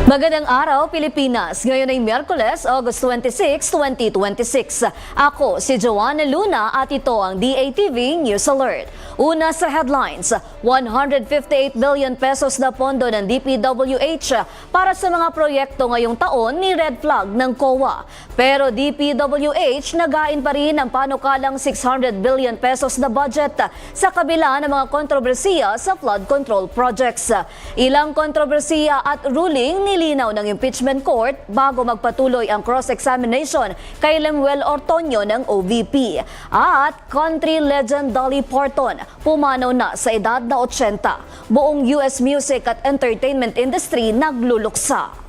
Magandang araw, Pilipinas. Ngayon ay Miyerkules, August 26, 2026. Ako si JOANA Luna at ito ang D8TV News Alert. Una sa headlines, 158 billion pesos na pondo ng DPWH para sa mga proyekto ngayong taon ni Red Flag ng COA. Pero DPWH nagain pa rin ang panukalang 600 billion pesos na budget sa kabila ng mga kontrobersiya sa flood control projects. Ilang kontrobersiya at ruling nilinaw ng impeachment court bago magpatuloy ang cross-examination kay Lemuel Ortonio ng OVP. At country legend Dolly Parton pumanaw na sa edad na 80. Buong US music at entertainment industry nagluluksa.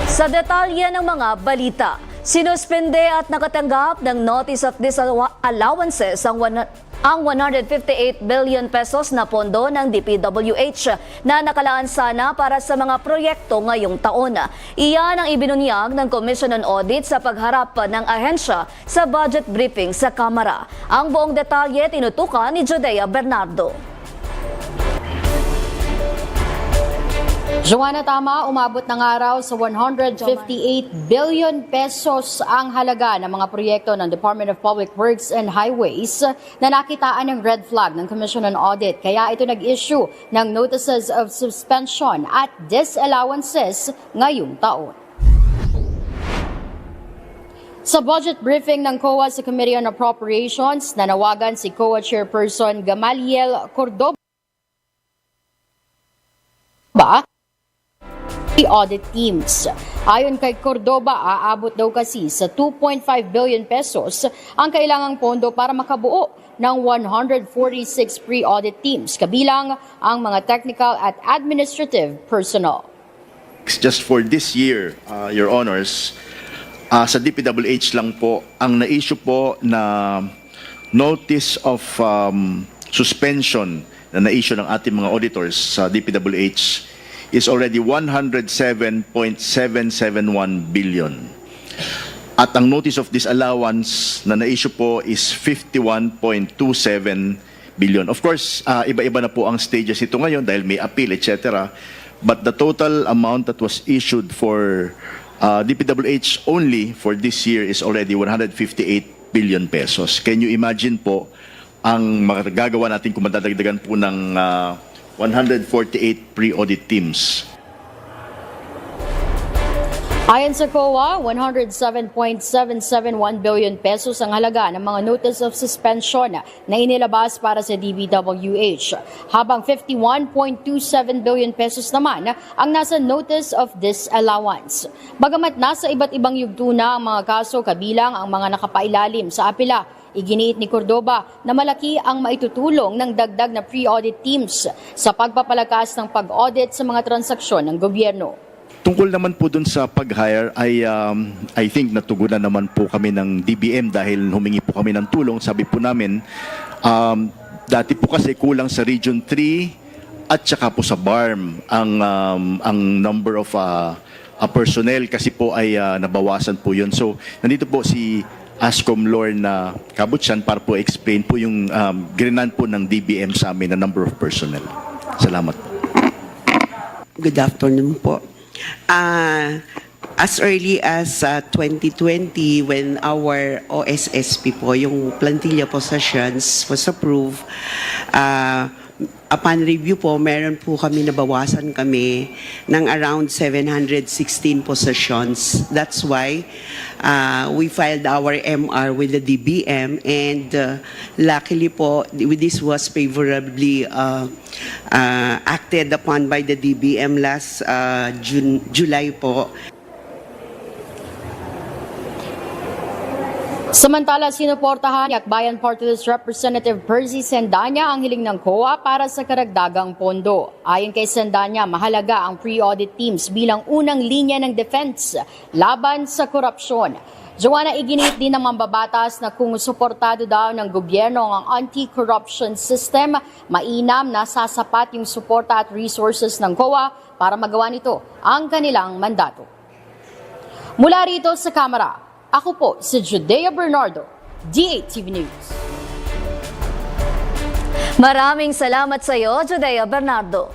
Sa detalye ng mga balita, sinuspende at nakatanggap ng notice of disallowances ang 158 billion pesos na pondo ng DPWH na nakalaan sana para sa mga proyekto ngayong taon. Iyan ang ibinunyag ng Commission on Audit sa pagharap ng ahensya sa budget briefing sa Kamara. Ang buong detalye tinutukan ni Judea Bernardo. JOANA, tama, umabot ng araw sa 158 billion pesos ang halaga ng mga proyekto ng Department of Public Works and Highways na nakitaan ng red flag ng Commission on Audit. Kaya ito nag-issue ng notices of suspension at disallowances ngayong taon. Sa budget briefing ng COA sa Committee on Appropriations, nanawagan si COA Chairperson Gamaliel Cordoba audit teams. Ayon kay Cordoba, aabot daw kasi sa 2.5 billion pesos ang kailangang pondo para makabuo ng 146 pre-audit teams, kabilang ang mga technical at administrative personnel. Just for this year, Your Honors, sa DPWH lang po, ang na-issue po na notice of suspension na na-issue ng ating mga auditors sa DPWH is already 107.771 billion. At ang notice of disallowance na na-issue po is 51.27 billion. Of course, iba-iba na po ang stages ito ngayon dahil may appeal, etc. But the total amount that was issued for DPWH only for this year is already 158 billion pesos. Can you imagine po ang magagawa natin kung madadagdagan po ng 148 pre-audit teams. Ayon sa COA, 107.771 billion pesos ang halaga ng mga notice of suspension na inilabas para sa DPWH, habang 51.27 billion pesos naman ang nasa notice of disallowance. Bagamat nasa iba't ibang yugto na ang mga kaso, kabilang ang mga nakapailalim sa apela, iginiit ni Cordoba na malaki ang maitutulong ng dagdag na pre-audit teams sa pagpapalakas ng pag-audit sa mga transaksyon ng gobyerno. Tungkol naman po dun sa pag-hire, I think natugunan naman po kami ng DBM dahil humingi po kami ng tulong. Sabi po namin, dati po kasi kulang sa Region 3 at saka po sa BARM ang number of personnel kasi po ay nabawasan po yun. So nandito po si ASCOM Lorna Kabutsan para po explain po yung grinant po ng DBM sa amin na number of personnel. Salamat. Good afternoon po. As early as 2020, when our OSSP po, yung plantilla possessions was approved, upon review po, meron po kami nabawasan kami ng around 716 possessions. That's why we filed our MR with the DBM, and luckily po, this was favorably acted upon by the DBM last July po. Samantala, sinuportahan ni Akbayan Party List Representative Percy Sendanya ang hiling ng COA para sa karagdagang pondo. Ayon kay Sendanya, mahalaga ang pre-audit teams bilang unang linya ng defense laban sa korupsyon. JOANA, iginiit din ng mambabatas na kung suportado daw ng gobyerno ang anti-corruption system, mainam na sasapat yung suporta at resources ng COA para magawa nito ang kanilang mandato. Mula rito sa Kamara, ako po si Judea Bernardo, D8TV News. Maraming salamat sa iyo, Judea Bernardo.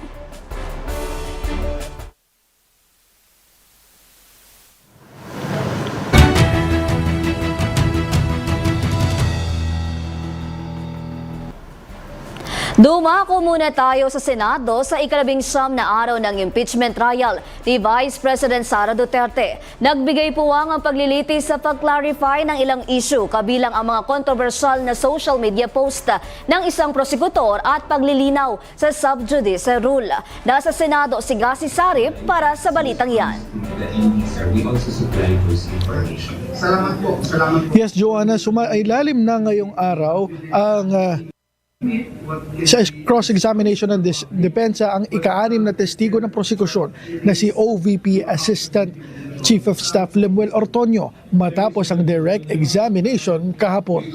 Dumako muna tayo sa Senado sa ika-19 na araw ng impeachment trial ni Vice President Sara Duterte. Nagbigay puwang ang paglilitis sa pag-clarify ng ilang issue kabilang ang mga kontrobersyal na social media post ng isang prosekutor at paglilinaw sa sub judice rule. Nasa Senado si Gasi Sarip para sa balitang yan. Yes, JOANA, sumailalim na ngayong araw ang sa cross-examination ng depensa ang ika-6 na testigo ng prosekusyon na si OVP Assistant Chief of Staff Lemuel Ortonio matapos ang direct examination kahapon.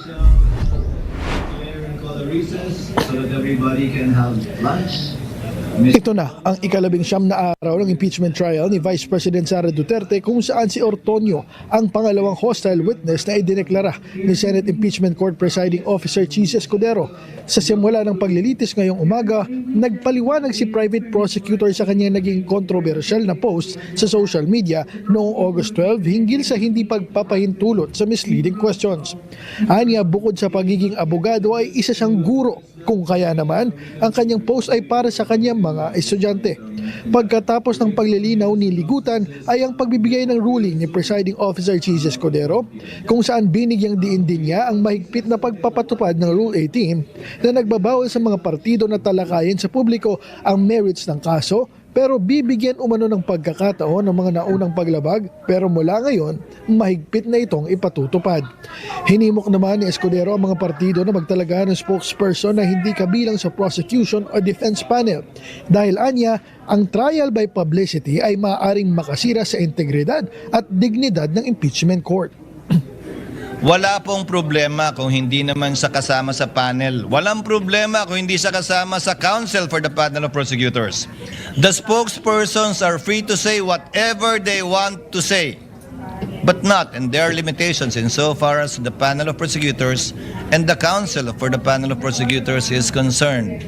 Ito na ang ika-19 na araw ng impeachment trial ni Vice President Sara Duterte kung saan si Ortonio ang pangalawang hostile witness na idineklara ni Senate Impeachment Court Presiding Officer Chis Escudero. Sa simula ng paglilitis ngayong umaga, nagpaliwanag si private prosecutor sa kanyang naging controversial na post sa social media noong August 12 hinggil sa hindi pagpapahintulot sa misleading questions. Anya, bukod sa pagiging abogado ay isa siyang guro, kung kaya naman ang kanyang post ay para sa kanyang mga estudyante. Pagkatapos ng paglilinaw ni Ligutan ay ang pagbibigay ng ruling ni Presiding Officer Chis Escudero kung saan binigyang diin din niya ang mahigpit na pagpapatupad ng Rule 18 na nagbabawal sa mga partido na talakayin sa publiko ang merits ng kaso pero bibigyan umano ng pagkakataon ng mga naunang paglabag pero mula ngayon mahigpit na itong ipatutupad. Hinimok naman ni Escudero ang mga partido na magtalaga ng spokesperson na hindi kabilang sa prosecution o defense panel dahil anya ang trial by publicity ay maaaring makasira sa integridad at dignidad ng impeachment court. Wala pong problema kung hindi naman siya kasama sa panel. Walang problema kung hindi siya kasama sa counsel for the panel of prosecutors. The spokespersons are free to say whatever they want to say, but not, and there are limitations insofar as the panel of prosecutors and the counsel for the panel of prosecutors is concerned.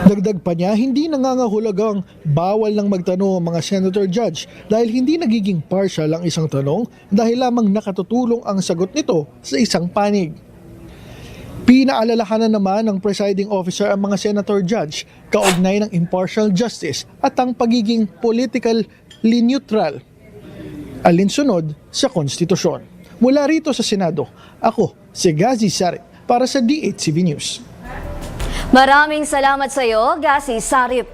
Dagdag pa niya, hindi nangangahulugang bawal lang magtanong ang mga senator judge dahil hindi nagiging partial ang isang tanong dahil lamang nakatutulong ang sagot nito sa isang panig. Pinaalalahanan naman ng presiding officer ang mga senator judge kaugnay ng impartial justice at ang pagiging politically neutral alinsunod sa konstitusyon. Mula rito sa Senado, ako si Gasi Sarip para sa D8TV News. Maraming salamat sa iyo, Gasi Sarip.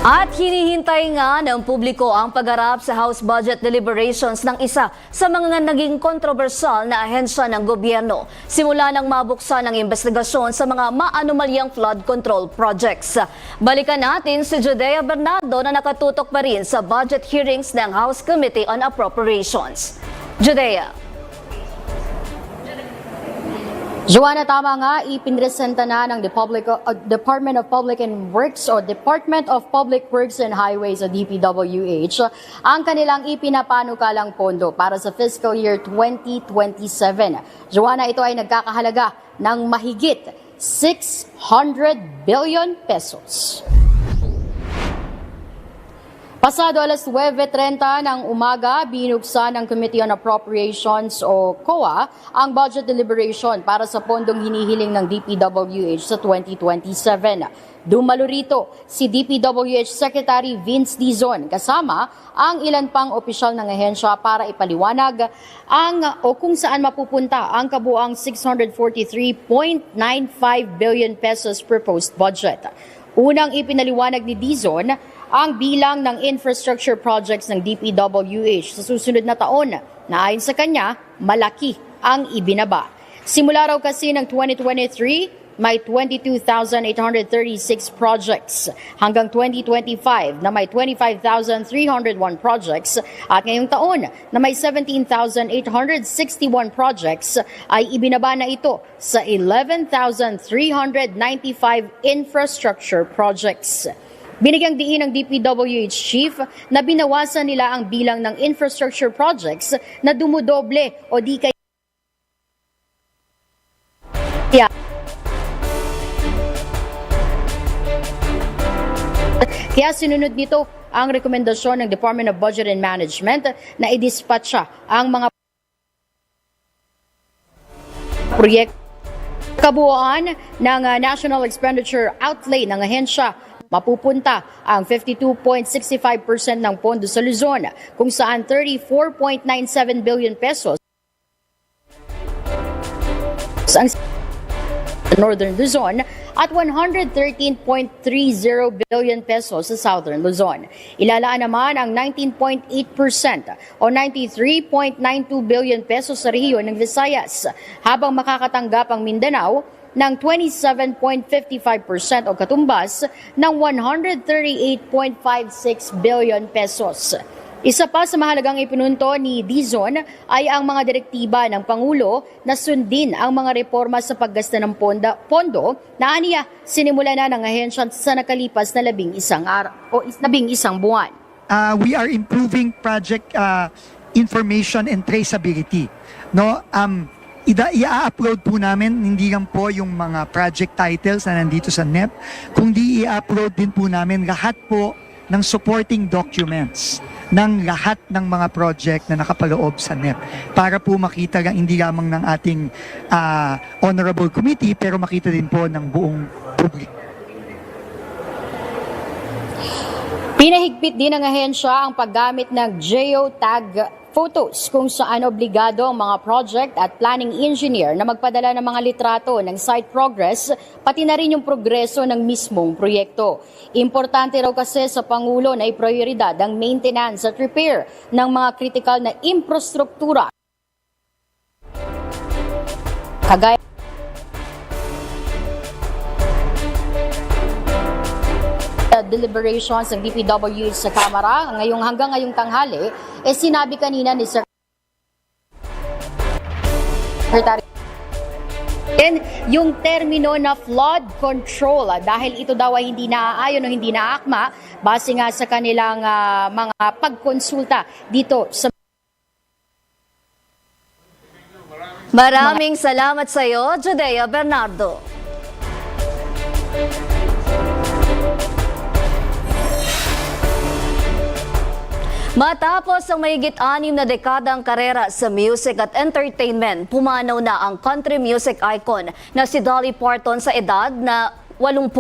At hinihintay nga ng publiko ang pagharap sa House Budget Deliberations ng isa sa mga naging kontrobersyal na ahensya ng gobyerno. Simula nang mabuksan ang investigasyon sa mga maanomalyang flood control projects. Balikan natin si Judea Bernardo na nakatutok pa rin sa budget hearings ng House Committee on Appropriations. Judea. JOANA, tama nga, ipinresenta na ng Department of Public and Works o Department of Public Works and Highways o DPWH ang kanilang ipinapanukalang pondo para sa fiscal year 2027. JOANA, ito ay nagkakahalaga ng mahigit 600 billion pesos. Pasado alas 9:30 ng umaga, binuksan ng Committee on Appropriations o COA ang budget deliberation para sa pondong hinihiling ng DPWH sa 2027. Dumalo rito si DPWH Secretary Vince Dizon kasama ang ilan pang opisyal ng ahensya para ipaliwanag kung saan mapupunta ang kabuang 643.95 billion pesos proposed budget. Unang ipinaliwanag ni Dizon ang bilang ng infrastructure projects ng DPWH sa susunod na taon na ayon sa kanya, malaki ang ibinaba. Simula raw kasi ng 2023, may 22,836 projects hanggang 2025 na may 25,301 projects at ngayong taon na may 17,861 projects ay ibinaba na ito sa 11,395 infrastructure projects. Binigyang diin ng DPWH Chief na binawasan nila ang bilang ng infrastructure projects na dumudoble o di kaya Kaya sinunod nito ang rekomendasyon ng Department of Budget and Management na i-dispatcha ang mga proyekto. Kabuuan ng National Expenditure Outlay ng ahensya, mapupunta ang 52.65% ng pondo sa Luzon, kung saan 34.97 billion pesos ang Northern Luzon at 113.30 billion pesos sa Southern Luzon. Ilalaan naman ang 19.8% o 93.92 billion pesos sa rehiyon ng Visayas, habang makakatanggap ang Mindanao ng 27.55% o katumbas ng 138.56 billion pesos. Isa pa sa mahalagang ipinunto ni Dizon ay ang mga direktiba ng Pangulo na sundin ang mga reforma sa paggasta ng pondo na aniya sinimula na ng ahensya sa nakalipas na 11 buwan. We are improving project information and traceability. No, i-upload po namin hindi lang po yung mga project titles na nandito sa NEP, kundi i-upload din po namin lahat po ng supporting documents ng lahat ng mga project na nakapaloob sa NEP para po makita lang hindi lamang ng ating honorable committee pero makita din po ng buong publiko. Pinahigpit din ng ahensya ang paggamit ng geotag photos kung saan obligado ang mga project at planning engineer na magpadala ng mga litrato ng site progress pati na rin yung progreso ng mismong proyekto. Importante raw kasi sa Pangulo na iprioridad ang maintenance at repair ng mga critical na infrastruktura. Kagaya deliberations ng DPWH sa Kamara hanggang ngayong tanghali, sinabi kanina ni Secretary yung termino na flood control dahil ito daw ay hindi naaayon o hindi naakma base nga sa kanilang mga pagkonsulta dito sa Maraming salamat sa iyo, Judea Bernardo. Matapos ang mahigit 6 na dekadang karera sa music at entertainment, pumanaw na ang country music icon na si Dolly Parton sa edad na 80.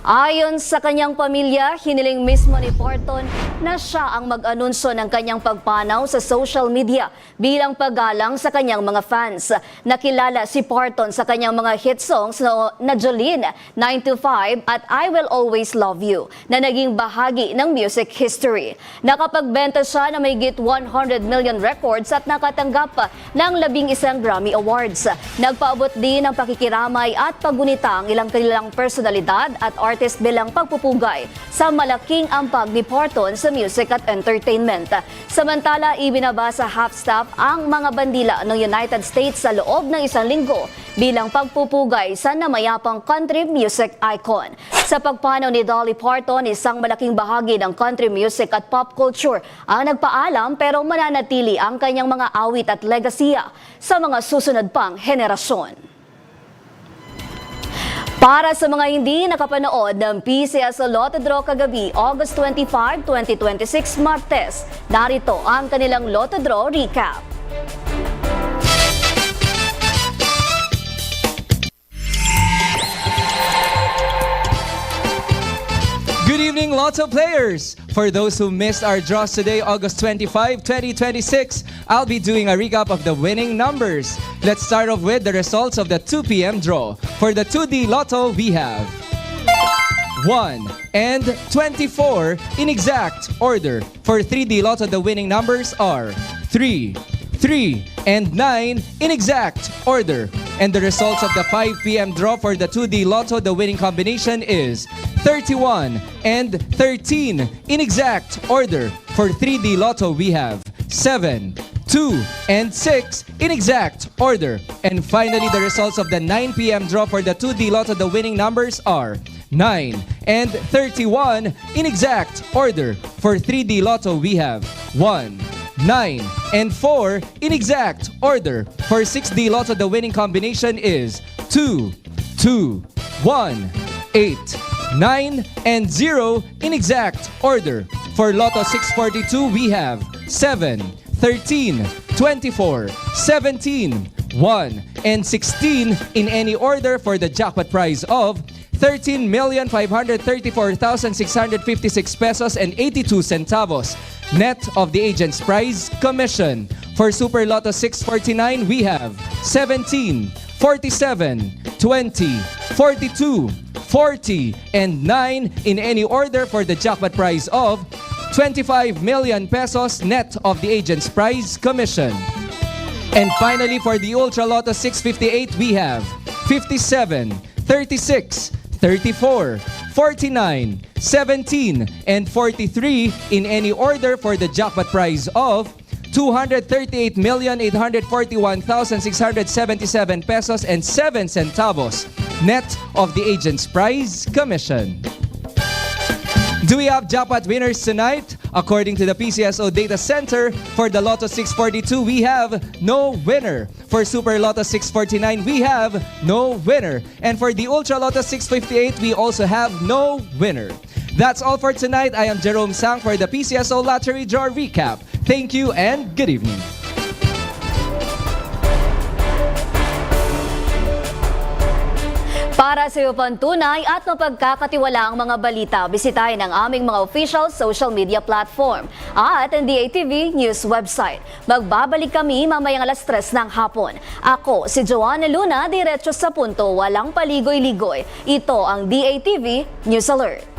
Ayon sa kanyang pamilya, hiniling mismo ni Parton na siya ang mag-anunsyo ng kanyang pagpanaw sa social media bilang paggalang sa kanyang mga fans. Nakilala si Parton sa kanyang mga hit songs na Jolene, 9 to 5 at I Will Always Love You na naging bahagi ng music history. Nakapagbenta siya ng mahigit 100 million records at nakatanggap ng 11 Grammy Awards. Nagpaabot din ng pakikiramay at paggunita ang ilang kanilang personalidad at artist bilang pagpupugay sa malaking ampag ni Parton sa music at entertainment. Samantala, ibinaba sa half-staff ang mga bandila ng United States sa loob ng 1 linggo bilang pagpupugay sa namayapang country music icon. Sa pagpanaw ni Dolly Parton, isang malaking bahagi ng country music at pop culture ang nagpaalam pero mananatili ang kanyang mga awit at legasiya sa mga susunod pang henerasyon. Para sa mga hindi nakapanood ng PCS Lotto Draw kagabi, August 25, 2026, Martes, narito ang kanilang Lotto Draw recap. Good evening, Lotto players! For those who missed our draws today, August 25, 2026, I'll be doing a recap of the winning numbers. Let's start off with the results of the 2 p.m. draw. For the 2D Lotto, we have 1 and 24 in exact order. For 3D Lotto, the winning numbers are 3, 3, and 9 in exact order. And the results of the 5 p.m. draw for the 2D Lotto, the winning combination is 31 and 13 in exact order. For 3D Lotto, we have 7, 2, and 6 in exact order. And finally, the results of the 9 p.m. draw for the 2D Lotto, the winning numbers are 9 and 31 in exact order. For 3D Lotto, we have 1, 9, and 4 in exact order. For 6D Lotto, the winning combination is 2, 2, 1, 8, 9, and 0 in exact order. For Lotto 642, we have 7, 13, 24, 17, 1, and 16 in any order for the jackpot prize of 13,534,656 pesos and 82 centavos, net of the agent's prize commission. For Super Lotto 649, we have 17, 47, 20, 42, 40, and 9 in any order for the jackpot prize of 25 million pesos, net of the agent's prize commission. And finally, for the Ultra Lotto 658, we have 57, 36, 34, 49, 17, and 43 in any order for the jackpot prize of 238,841,677 pesos and 7 centavos, net of the agent's prize commission. Do we have jackpot winners tonight? According to the PCSO Data Center, for the Lotto 642, we have no winner. For Super Lotto 649, we have no winner. And for the Ultra Lotto 658, we also have no winner. That's all for tonight. I am Jerome Sang for the PCSO Lottery Draw Recap. Thank you and good evening. Para sa iyo pang tunay at mapagkakatiwalaang mga balita, bisitahin ang aming mga official social media platform at ang D8TV News website. Magbabalik kami mamayang 3:00 ng hapon. Ako si JOANA Luna, diretso sa punto, walang paligoy-ligoy. Ito ang D8TV News Alert.